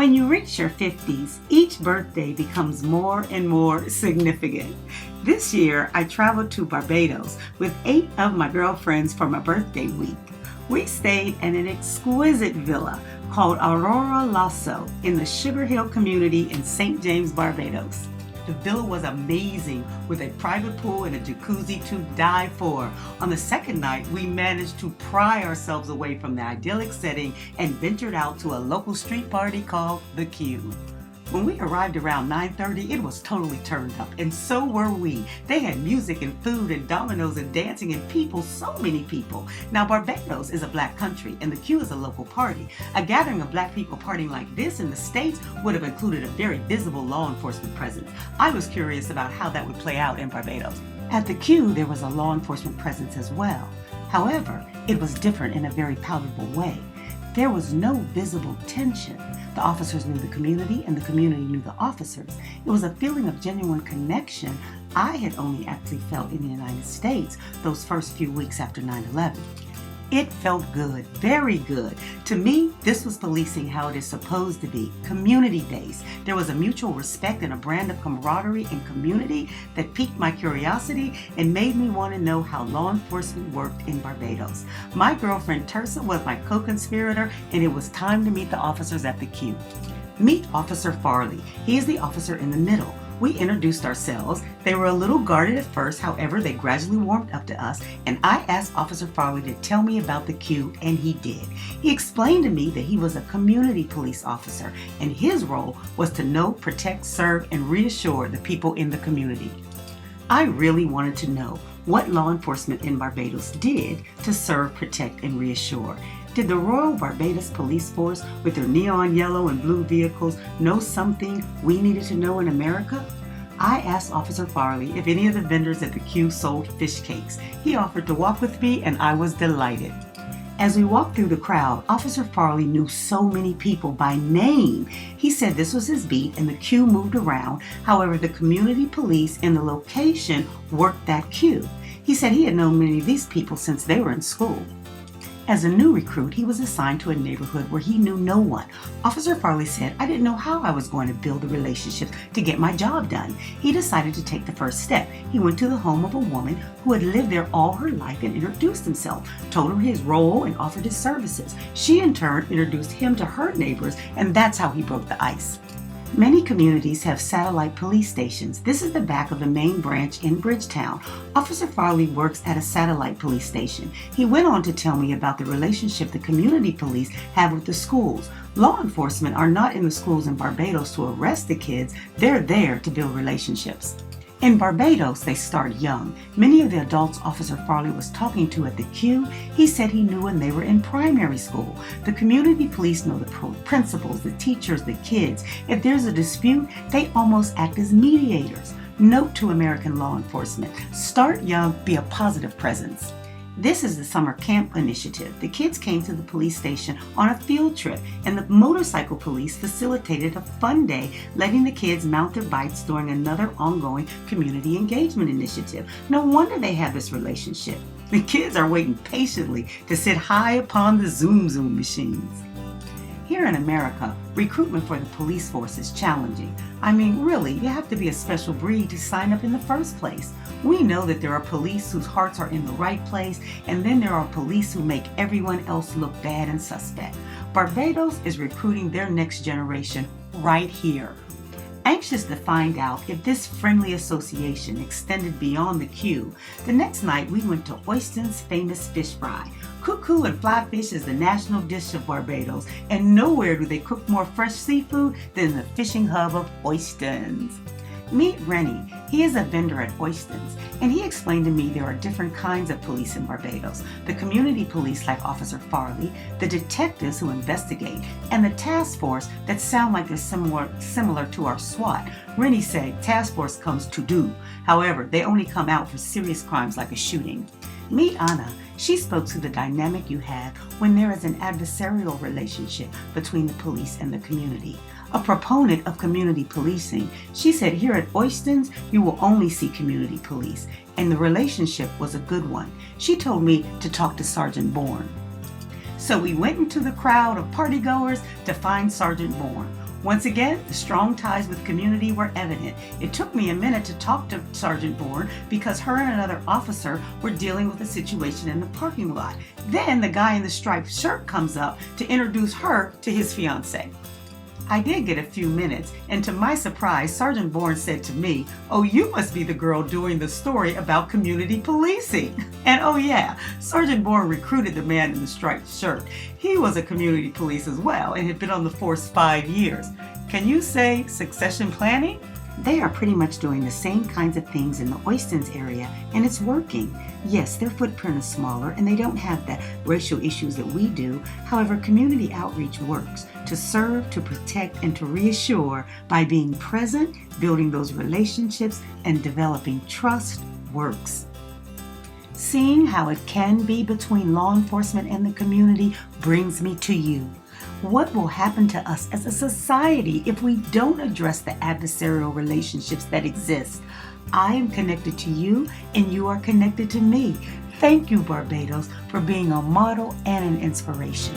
When you reach your 50s, each birthday becomes more and more significant. This year, I traveled to Barbados with 8 of my girlfriends for my birthday week. We stayed in an exquisite villa called Aurora Lasso in the Sugar Hill community in St. James, Barbados. The villa was amazing with a private pool and a jacuzzi to die for. On the second night, we managed to pry ourselves away from the idyllic setting and ventured out to a local street party called The Q. When we arrived around 9:30, it was totally turned up, and so were we. They had music and food and dominoes and dancing and people, so many people. Now, Barbados is a black country, and the Q is a local party. A gathering of black people partying like this in the States would have included a very visible law enforcement presence. I was curious about how that would play out in Barbados. At the Q, there was a law enforcement presence as well. However, it was different in a very palpable way. There was no visible tension. The officers knew the community and the community knew the officers. It was a feeling of genuine connection I had only actually felt in the United States those first few weeks after 9/11. It felt good, very good. To me, this was policing how it is supposed to be, community-based. There was a mutual respect and a brand of camaraderie and community that piqued my curiosity and made me want to know how law enforcement worked in Barbados. My girlfriend Tersa was my co-conspirator, and it was time to meet the officers at the Q. Meet Officer Farley. He is the officer in the middle. We introduced ourselves. They were a little guarded at first, however, they gradually warmed up to us, and I asked Officer Farley to tell me about the Q, and he did. He explained to me that he was a community police officer, and his role was to know, protect, serve, and reassure the people in the community. I really wanted to know what law enforcement in Barbados did to serve, protect, and reassure. Did the Royal Barbados Police Force, with their neon yellow and blue vehicles, know something we needed to know in America? I asked Officer Farley if any of the vendors at the Q sold fish cakes. He offered to walk with me, and I was delighted. As we walked through the crowd, Officer Farley knew so many people by name. He said this was his beat and the Q moved around. However, the community police in the location worked that Q. He said he had known many of these people since they were in school. As a new recruit, he was assigned to a neighborhood where he knew no one. Officer Farley said, I didn't know how I was going to build the relationships to get my job done. He decided to take the first step. He went to the home of a woman who had lived there all her life and introduced himself, told her his role, and offered his services. She in turn introduced him to her neighbors, and that's how he broke the ice. Many communities have satellite police stations. This is the back of the main branch in Bridgetown. Officer Farley works at a satellite police station. He went on to tell me about the relationship the community police have with the schools. Law enforcement are not in the schools in Barbados to arrest the kids. They're there to build relationships. In Barbados, they start young. Many of the adults Officer Farley was talking to at the Q, he said he knew when they were in primary school. The community police know the principals, the teachers, the kids. If there's a dispute, they almost act as mediators. Note to American law enforcement, start young, be a positive presence. This is the summer camp initiative. The kids came to the police station on a field trip, and the motorcycle police facilitated a fun day, letting the kids mount their bikes during another ongoing community engagement initiative. No wonder they have this relationship. The kids are waiting patiently to sit high upon the Zoom machines. Here in America, recruitment for the police force is challenging. I mean, really, you have to be a special breed to sign up in the first place. We know that there are police whose hearts are in the right place, and then there are police who make everyone else look bad and suspect. Barbados is recruiting their next generation right here. Anxious to find out if this friendly association extended beyond the Q, the next night we went to Oyston's famous fish fry. Cuckoo and fly fish is the national dish of Barbados, and nowhere do they cook more fresh seafood than the fishing hub of Oyston's. Meet Rennie. He is a vendor at Oyston's, and he explained to me there are different kinds of police in Barbados. The community police like Officer Farley, the detectives who investigate, and the task force that sound like they're similar to our SWAT. Rennie said task force comes to do. However, they only come out for serious crimes like a shooting. Meet Anna. She spoke to the dynamic you have when there is an adversarial relationship between the police and the community. A proponent of community policing, she said here at Oyston's, you will only see community police, and the relationship was a good one. She told me to talk to Sergeant Bourne. So we went into the crowd of partygoers to find Sergeant Bourne. Once again, the strong ties with community were evident. It took me a minute to talk to Sergeant Bourne because her and another officer were dealing with a situation in the parking lot. Then the guy in the striped shirt comes up to introduce her to his fiancée. I did get a few minutes, and to my surprise, Sergeant Bourne said to me, "Oh, you must be the girl doing the story about community policing." And oh yeah, Sergeant Bourne recruited the man in the striped shirt. He was a community police as well and had been on the force 5 years. Can you say succession planning? They are pretty much doing the same kinds of things in the Oistins area, and it's working. Yes, their footprint is smaller and they don't have the racial issues that we do. However, community outreach works to serve, to protect, and to reassure by being present, building those relationships, and developing trust works. Seeing how it can be between law enforcement and the community brings me to you. What will happen to us as a society if we don't address the adversarial relationships that exist? I am connected to you and you are connected to me. Thank you, Barbados, for being a model and an inspiration.